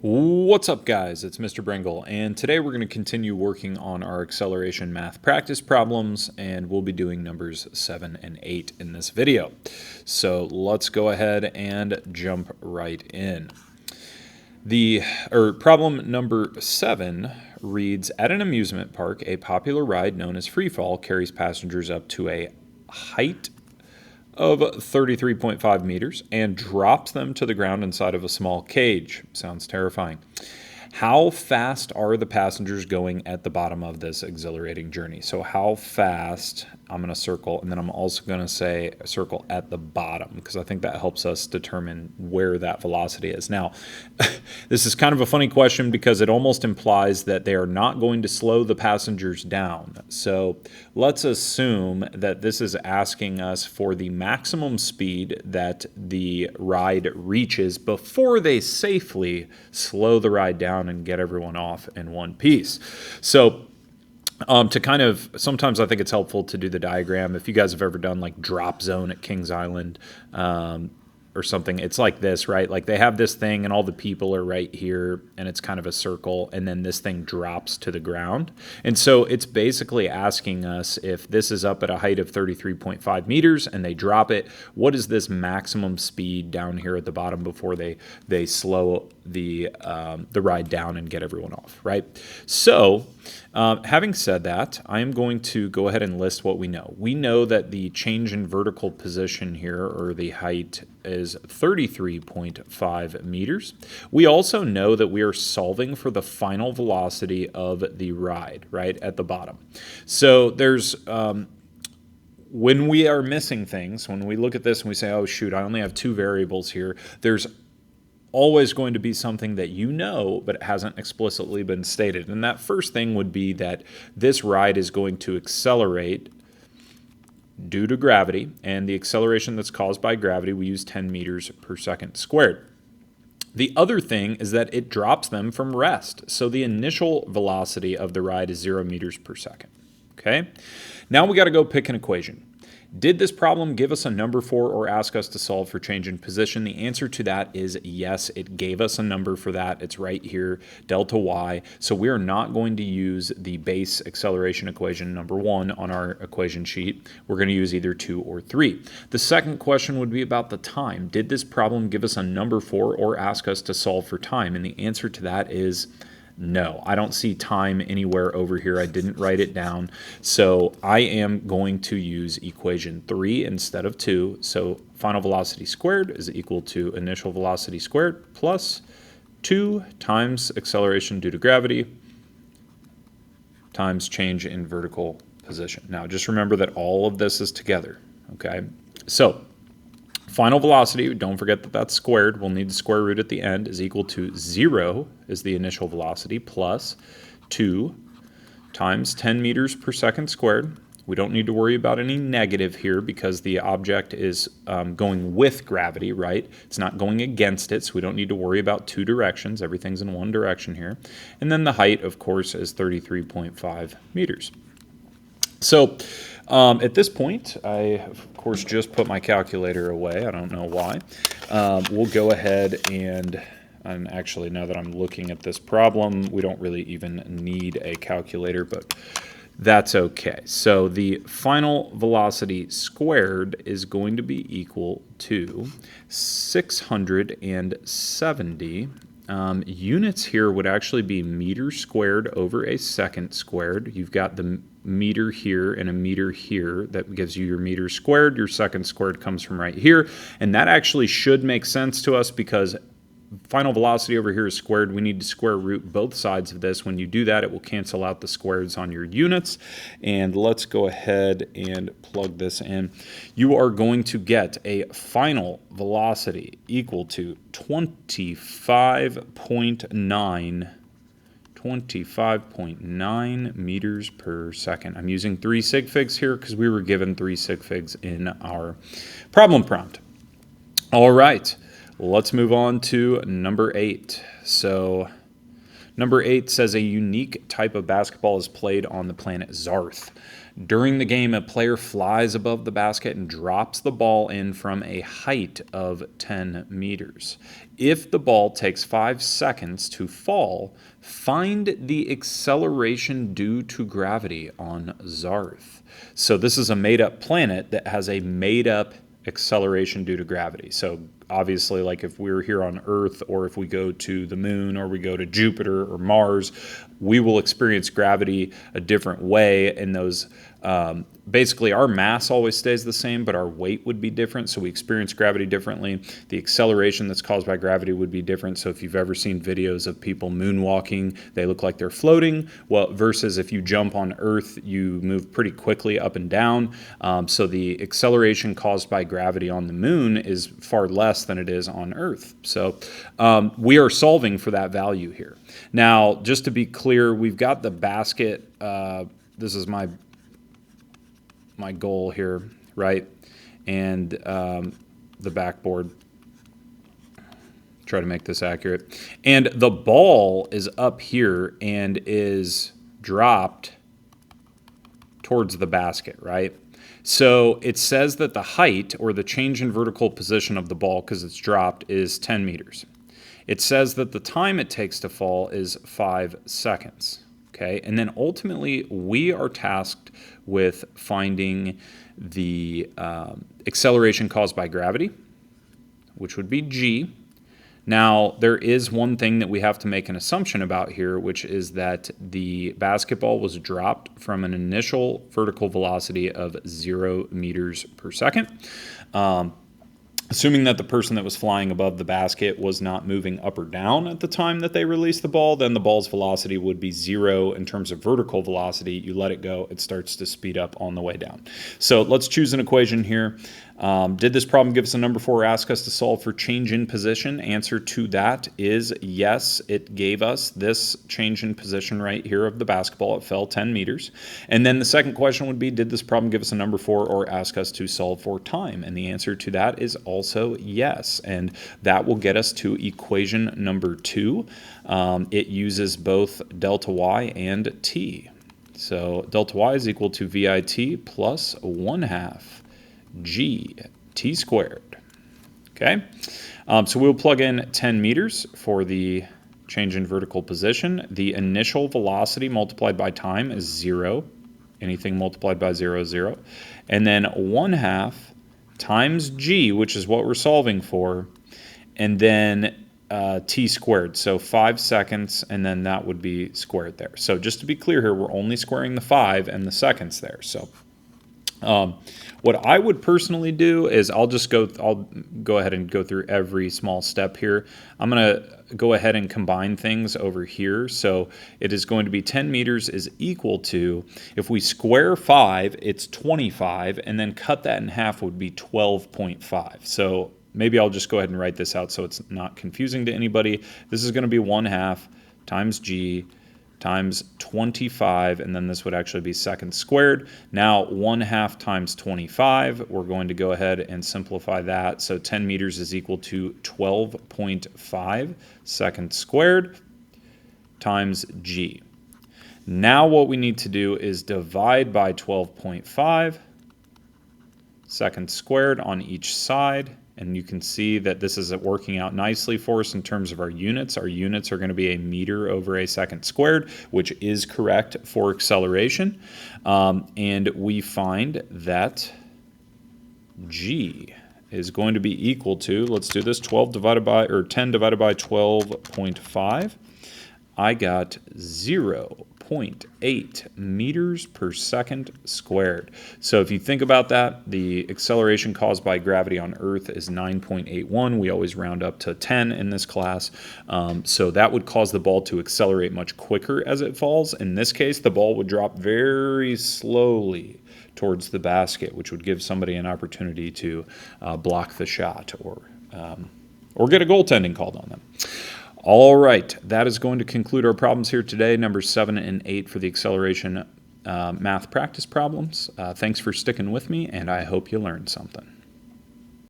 What's up, guys? It's Mr. Bringle, and today we're going to continue working on our acceleration math practice problems, and we'll be doing numbers 7 and 8 in this video. So let's go ahead and jump right in. Problem number 7 reads, at an amusement park, a popular ride known as free fall carries passengers up to a height of 33.5 meters and drops them to the ground inside of a small cage. Sounds terrifying. How fast are the passengers going at the bottom of this exhilarating journey? So how fast, I'm going to circle, and then I'm also going to say circle at the bottom, because I think that helps us determine where that velocity is. Now, this is kind of a funny question because it almost implies that they are not going to slow the passengers down. So let's assume that this is asking us for the maximum speed that the ride reaches before they safely slow the ride down and get everyone off in one piece. So sometimes I think it's helpful to do the diagram. If you guys have ever done like drop zone at Kings Island, or something, it's like this, right? Like they have this thing and all the people are right here and it's kind of a circle, and then this thing drops to the ground. And so it's basically asking us, if this is up at a height of 33.5 meters and they drop it, what is this maximum speed down here at the bottom before they slow the ride down and get everyone off, right? So having said that, I am going to go ahead and list what we know. We know that the change in vertical position here, or the height, is 33.5 meters. We also know that we are solving for the final velocity of the ride, right, at the bottom. So there's when we are missing things, when we look at this and we say, oh shoot, I only have two variables here, there's always going to be something that you know but it hasn't explicitly been stated. And that first thing would be that this ride is going to accelerate due to gravity, and the acceleration that's caused by gravity, we use 10 meters per second squared. The other thing is that it drops them from rest. So the initial velocity of the ride is 0 meters per second. Okay? Now we got to go pick an equation. Did this problem give us a number for or ask us to solve for change in position? The answer to that is yes, it gave us a number for that. It's right here, delta y. So we are not going to use the base acceleration equation number 1 on our equation sheet. We're going to use either 2 or 3. The second question would be about the time. Did this problem give us a number for or ask us to solve for time? And the answer to that is no. I don't see time anywhere over here. I didn't write it down. So I am going to use equation 3 instead of 2. So final velocity squared is equal to initial velocity squared plus 2 times acceleration due to gravity times change in vertical position. Now just remember that all of this is together. Okay. So final velocity, don't forget that that's squared. We'll need the square root at the end, is equal to 0 is the initial velocity plus 2 times 10 meters per second squared. We don't need to worry about any negative here because the object is going with gravity, right? It's not going against it, so we don't need to worry about two directions. Everything's in one direction here. And then the height, of course, is 33.5 meters. So at this point, I, of course, just put my calculator away. I don't know why. We'll go ahead and actually, now that I'm looking at this problem, we don't really even need a calculator, but that's okay. So the final velocity squared is going to be equal to 670. Units here would actually be meters squared over a second squared. You've got the meter here and a meter here. That gives you your meters squared. Your second squared comes from right here. And that actually should make sense to us because final velocity over here is squared. We need to square root both sides of this. When you do that, it will cancel out the squares on your units. And let's go ahead and plug this in. You are going to get a final velocity equal to 25.9 meters per second. I'm using 3 sig figs here because we were given 3 sig figs in our problem prompt. All right. Let's move on to number 8. So number 8 says a unique type of basketball is played on the planet Zarth. During the game, a player flies above the basket and drops the ball in from a height of 10 meters. If the ball takes 5 seconds to fall, find the acceleration due to gravity on Zarth. So this is a made-up planet that has a made-up acceleration due to gravity. So obviously, like if we're here on Earth, or if we go to the moon, or we go to Jupiter or Mars, we will experience gravity a different way. And those basically our mass always stays the same, but our weight would be different. So we experience gravity differently. The acceleration that's caused by gravity would be different. So if you've ever seen videos of people moonwalking, they look like they're floating. Well, versus if you jump on Earth, you move pretty quickly up and down. So the acceleration caused by gravity on the moon is far less than it is on Earth. So we are solving for that value here. Now, just to be clear, we've got the basket. This is my goal here, right? And the backboard. Try to make this accurate. And the ball is up here and is dropped towards the basket, right? So it says that the height, or the change in vertical position of the ball, because it's dropped, is 10 meters. It says that the time it takes to fall is 5 seconds. Okay, and then ultimately we are tasked with finding the acceleration caused by gravity, which would be g. Now, there is one thing that we have to make an assumption about here, which is that the basketball was dropped from an initial vertical velocity of 0 meters per second. Assuming that the person that was flying above the basket was not moving up or down at the time that they released the ball, then the ball's velocity would be 0 in terms of vertical velocity. You let it go, it starts to speed up on the way down. So let's choose an equation here. Did this problem give us a number 4 or ask us to solve for change in position? Answer to that is yes. It gave us this change in position right here of the basketball. It fell 10 meters. And then the second question would be, did this problem give us a number 4 or ask us to solve for time? And the answer to that is also yes. And that will get us to equation number 2. It uses both delta y and t. So delta y is equal to VIT plus 1/2 g t squared. Okay, so we'll plug in 10 meters for the change in vertical position. The initial velocity multiplied by time is 0. Anything multiplied by 0 is 0. And then 1/2 times g, which is what we're solving for, and then t squared, so 5 seconds, and then that would be squared there. So just to be clear here, we're only squaring the 5 and the seconds there. So what I would personally do is I'll go ahead and go through every small step here. I'm going to go ahead and combine things over here. So it is going to be 10 meters is equal to, if we square 5, it's 25, and then cut that in half would be 12.5. So maybe I'll just go ahead and write this out so it's not confusing to anybody. This is going to be 1/2 times g times 25, and then this would actually be seconds squared. Now 1/2 times 25, we're going to go ahead and simplify that. So 10 meters is equal to 12.5 seconds squared times g. Now what we need to do is divide by 12.5 seconds squared on each side. And you can see that this is working out nicely for us in terms of our units. Our units are going to be a meter over a second squared, which is correct for acceleration. And we find that g is going to be equal to, let's do this, 10 divided by 12.5. I got 0.8 meters per second squared. So if you think about that, the acceleration caused by gravity on Earth is 9.81. We always round up to 10 in this class. So that would cause the ball to accelerate much quicker as it falls. In this case, the ball would drop very slowly towards the basket, which would give somebody an opportunity to block the shot or get a goaltending called on them. All right, that is going to conclude our problems here today, numbers 7 and 8 for the acceleration math practice problems. Thanks for sticking with me, and I hope you learned something.